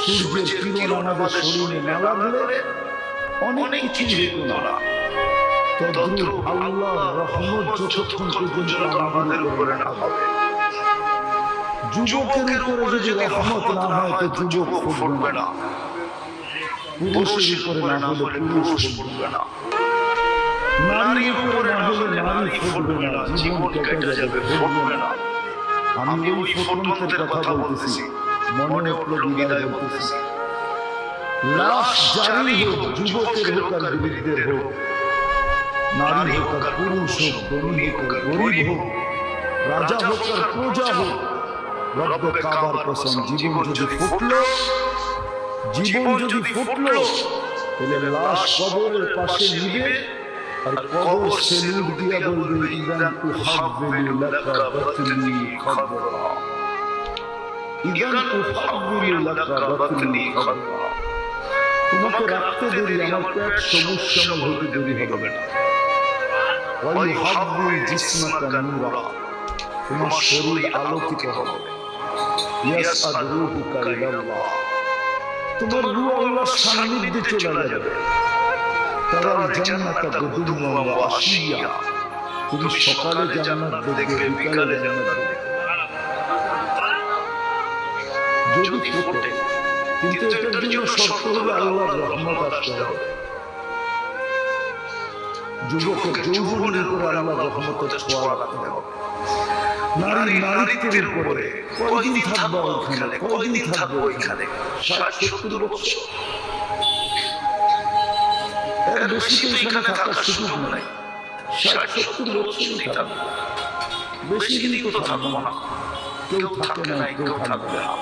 সূর্যের কিরণ আমাদের শরীরে না লাগলে অনেক কিছুই হতো না। তদ্রূপ আল্লাহর রহমত যতক্ষণ পর্যন্ত আমাদের উপরে না হবে, যুবকের উপরে যদি রহমত না হয় তো যুবক ফুটবে না, পুরুষের উপরে না হলে পুরুষ ফুটবে না, নারীর উপরে না হলে নারী ফুটবে না, জীবন কেটে যাবে, ফুটবে না। আমি ওই ফুটন্তের কথা বলতেছি, মনে উঠলো বিদায় বলতেছি। লাশ জারি হোক, যুবকের হোক আর বৃদ্ধের হোক, নারী হোক আর পুরুষ হোক, ধনী হোক আর গরিব হোক, রাজা হোক আর প্রজা হোক, রব্বে কাবার কসম, জীবন যদি ফুটলো তাহলে লাশ কবরের পাশে নিবে আর কবর সেলুট দিয়া বলবে, ইদান উহাব্বিলু লাকা বাতনি খাবরা, ইদান উহাব্বিলু লাকা বাতনি খাবরা। তোমাকে রাখতে দেরি, আমার পেট সবুজ শ্যামল হতে দেরি হবে না। ওয়া ইউহাব্বিল জিসমাকা নূরা, তোমার শরীর আলোকিত হবে। ইয়াসআদ রূহুকা ইলাল্লাহ, তোমার রূহ আল্লাহর সান্নিধ্যে চলে যাবে। তারাল জান্নাতা গুদুওয়া ওয়া আশিয়া, তুমি সকালে জান্নাত দেখবে, বিকালে জান্নাত দেখবে। যদি ফোটে, কিন্তু এটার জন্য শর্ত হলো আল্লাহর রহমত আসতে হবে। যুবকের যৌবনের উপরে আল্লাহর রহমতের ছোঁয়া রাখতে হবে। নারীত্বের উপরে কয়দিন থাকবো ওইখানে, কয়দিন থাকবো ওইখানে, 60-70 বছর, এর বেশি তো এখানে থাকার সুযোগ নাই। 60-70 বছরই থাকবো, বেশি দিন তো থাকবো না। কেউ থাকে না, কেউ থাকবে না।